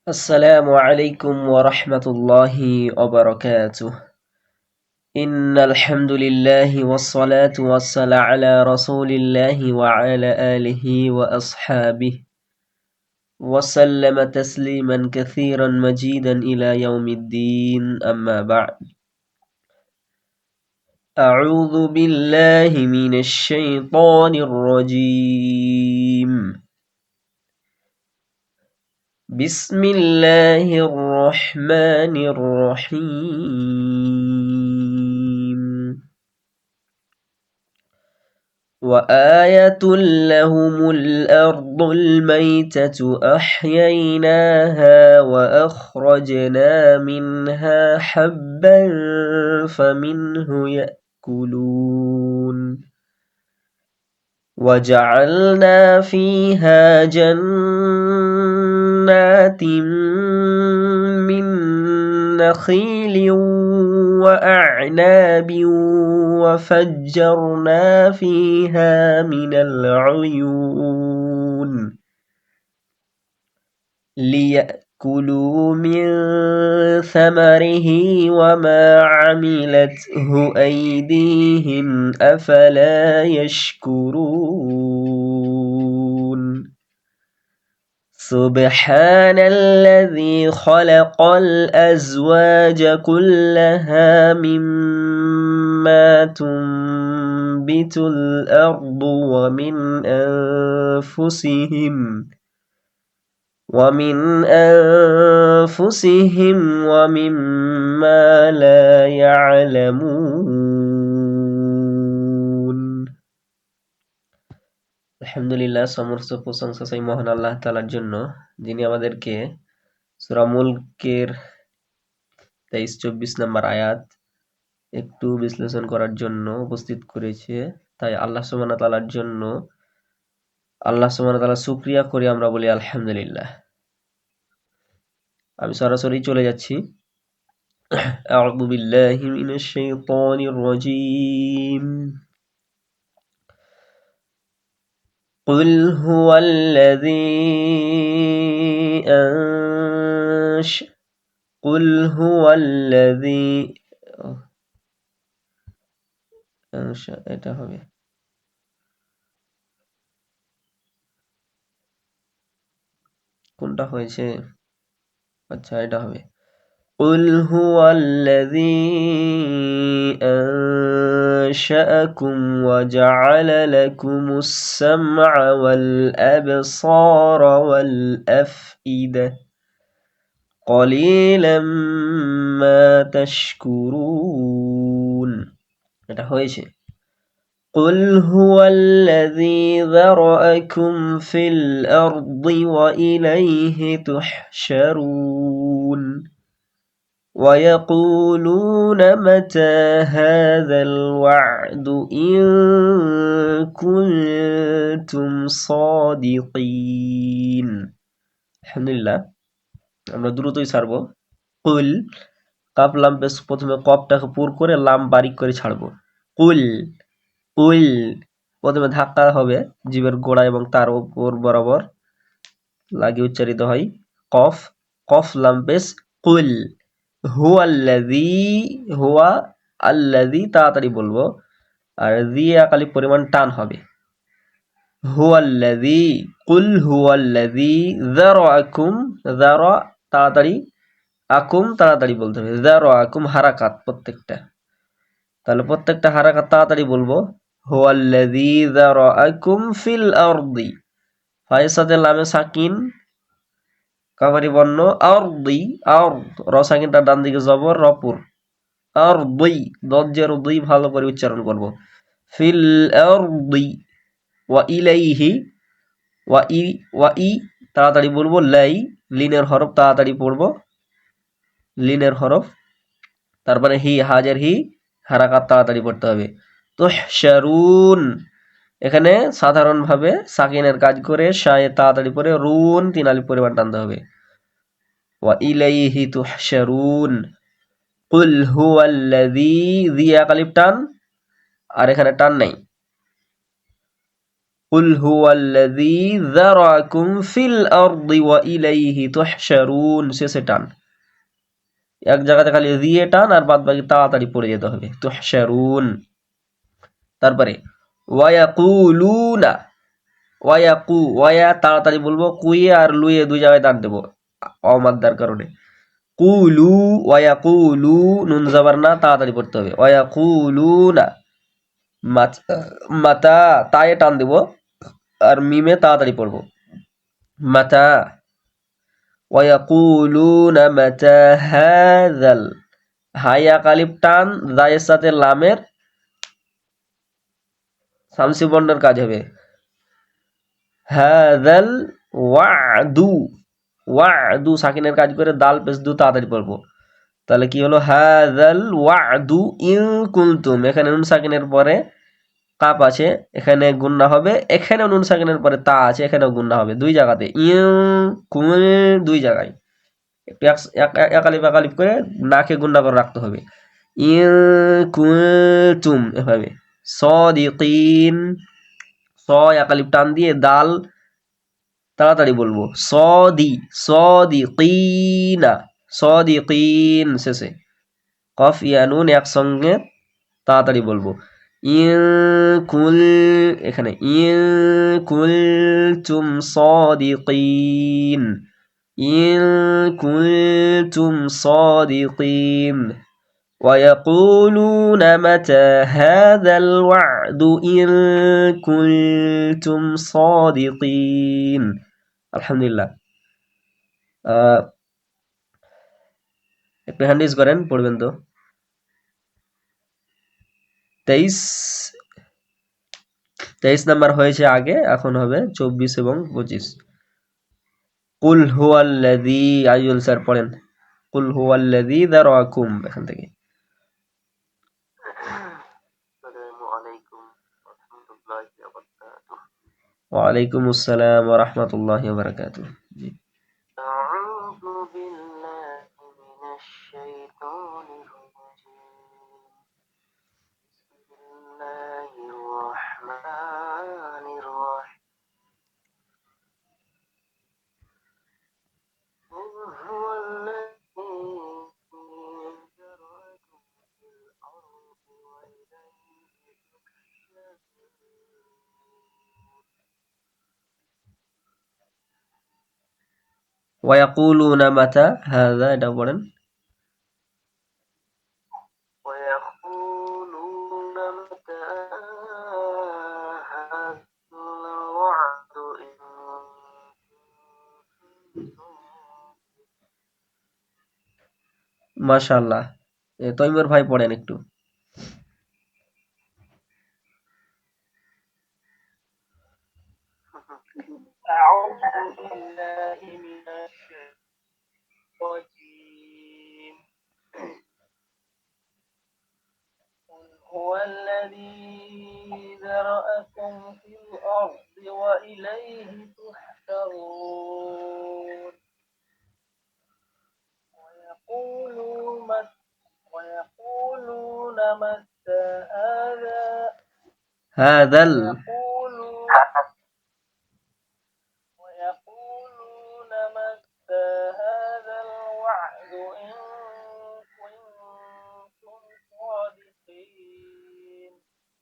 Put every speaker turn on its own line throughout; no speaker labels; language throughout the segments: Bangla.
السلام عليكم ورحمة الله وبركاته. إن الحمد لله والصلاة والسلام على رسول الله وعلى آله وأصحابه وسلم تسليما كثيرا مجيدا إلى يوم الدين. أما بعد، أعوذ بالله من الشيطان الرجيم. بسم الله الرحمن الرحيم. وآية لهم الأرض الميتة أحييناها وأخرجنا منها حبا فمنه يأكلون وجعلنا فيها جنات من نخيل وأعناب وفجرنا فيها من العيون ليأكلوا من ثمره وما عملته أيديهم أفلا يشكرون. سبحان الذي خلق الأزواج كلها مما تنبت الأرض ومن أنفسهم ومما لا يعلمون. আলহামদুলিল্লাহ, সমস্ত প্রশংসা সেই মহান আল্লাহ তাআলার জন্য, যিনি আমাদেরকে সূরা মুলকের 23-24 নম্বর আয়াত একটু বিশ্লেষণ করার জন্য উপস্থিত করেছে। তাই আল্লাহ সুবহানাহু ওয়া তাআলার জন্য আল্লাহ সুবহানাহু ওয়া তাআলার শুকরিয়া করে আমরা বলি আলহামদুলিল্লাহ। আমি সরাসরি চলে যাচ্ছি। আউযু বিল্লাহি মিনাশ শাইতানির রাজীম। قل هو الذي এটা হবে কোনটা হয়েছে? আচ্ছা, এটা হবে قل هو الذي أنشأكم وجعل لكم السمع والأبصار والأفئدة قليلا ما تشكرون. এটা হয়েছে قل هو الذي ذرأكم في الأرض وإليه تحشرون ويقولون متى هذا الوعد إن كنتم صادقين. আলহামদুলিল্লাহ, আমরা দ্রুতই ছাড়বো। কুল, কাপ লাম পেশ, প্রথমে কপটাকে পুর করে লাম বারিক করে ছাড়বো। কুল কুল, প্রথমে ধাক্কা হবে জিভের গোড়া এবং তার উপর বরাবর লাগিয়ে উচ্চারিত হয়। কফ, কফ লাম পেশ কুল। হুয়া আল্লাযী, তাড়াতাড়ি বলবো, আর জি আকালি পরিমাণ টান হবে। হুয়াল্লাযী, কুল হুয়াল্লাযী যারাআকুম, যারা তাড়াতাড়ি, আকুম তাড়াতাড়ি বলতে হবে। যারাআকুম হারাকাত প্রত্যেকটা, তাহলে প্রত্যেকটা হারাকাত তাড়াতাড়ি বলবো। হুয়াল্লাযী যারাআকুম ফিল আরদি, ফায়ের সাথে লামে সাকিন, কামারি বর্ণ, আরদি, আরদ, র সাকিনটা ডান দিকে জবর, রপুর, আরদি, দজ্জের দুই ভালো করে উচ্চারণ করব। ফিল আরদি, ওয়া ইলাইহি, ওয়া ই তাড়াতাড়ি বলবো, লাই, লিনের হরফ তাড়াতাড়ি পড়বো, লিনের হরফ, তারপরে হি, হাজের হি, হারাকাত তাড়াতাড়ি পড়তে হবে। তুহশারুন, এখানে সাধারণভাবে সাকিনের কাজ করে শায়ে তাড়াতাড়ি পড়ে রুন তিন আলিফ পরিমাণ টানতে হবে। ওয়া ইলাইহি তুহশারুন। কুল হুয়াল্লাযী, জি এক আলিফ টান, আর এখানে টান নাই। কুল হুয়াল্লাযী যারাআকুম ফিল আরদি ওয়া ইলাইহি তুহশারুন, শেষে টান। এক জায়গাতে খালি দিয়ে টান আর বাদ বাকি তাড়াতাড়ি পড়ে যেতে হবে। তুহশারুন। তারপরে ওয়ায়াকুলুনা, ওয়া তাড়াতাড়ি বলবো, কুইয়ে আর লুয়ে দুই জায়গায় টান দেবো অমাদ্দার কারণে। কুলু, ওয়ায়াকুলু, নুন জাবার না, তাড়াতাড়ি পড়তে হবে। ওয়ায়াকুলুনা, মাতা, তায়ে টান দেবো আর মিমে তাড়াতাড়ি পড়বো। মাতা, ওয়ায়াকুলুনা মাতা হাযাল, হাইয়া কালিফ টান, দায়ের সাথে লামের শামসি বর্ণের কাজ হবে। হাযাল ওয়াদু, ওয়াদু সাকিনের কাজ করে দাল পেশ দু তাড়াতাড়ি পড়বো। তাহলে কি হলো? হাযাল ওয়াদু ইন কুনতুম, এখানে নুন সাকিনের পরে কাপ আছে, এখানে গুন্না হবে। এখানেও নুন সাকিনের পরে তা আছে, এখানেও গুন্না হবে। দুই জায়গাতে ইন কুন, দুই জায়গায় একটু একালিপ একালিপ করে নাকে গুন্না করে রাখতে হবে। ইন কুনতুম, এভাবে। সদিকিন, স একালিপ টান দিয়ে দাল তাড়াতাড়ি বলবো। সদিকিনা, সদিকিন শেষে কফ ইয়া নুন একসঙ্গে তাড়াতাড়ি বলবো। ইন কুল, এখানে ইন কুলতুম সাদিকিন, ইন কুলতুম সাদিকিন। ويقولون متى هذا الوعد إن كنتم صادقين। আলহামদুলিল্লাহ। একটু হ্যান্ডিস করেন, পড়বেন তো। 23 নাম্বার হয়েছে আগে, এখন হবে 24 এবং 25। কুল হুয়াল্লাযী, আইয়ুল স্যার পড়েন। কুল হুয়াল্লাযী যারাআকুম, এখান থেকে। ওয়ালাইকুম আসসালাম ওয়া রাহমাতুল্লাহি ওয়া বারাকাতুহু। জি। ওয়ায়াকুলুনা মাতা হাযা, এটা পড়েন। মাশাআল্লাহ। তৈমুর ভাই পড়েন একটু। হাযাল,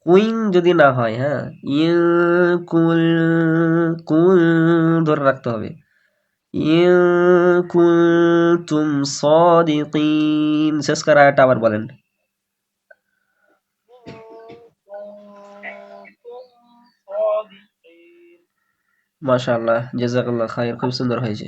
কুইং যদি না হয়, হ্যাঁ, ইন কুল, কুল ধরে রাখতে হবে। ইন কুনতুম সাদিকিন, শেষ করা আয়াতটা আবার বলেন। মাশাআল্লাহ, জাযাকাল্লাহ খাইর, খুব সুন্দর হয়েছে।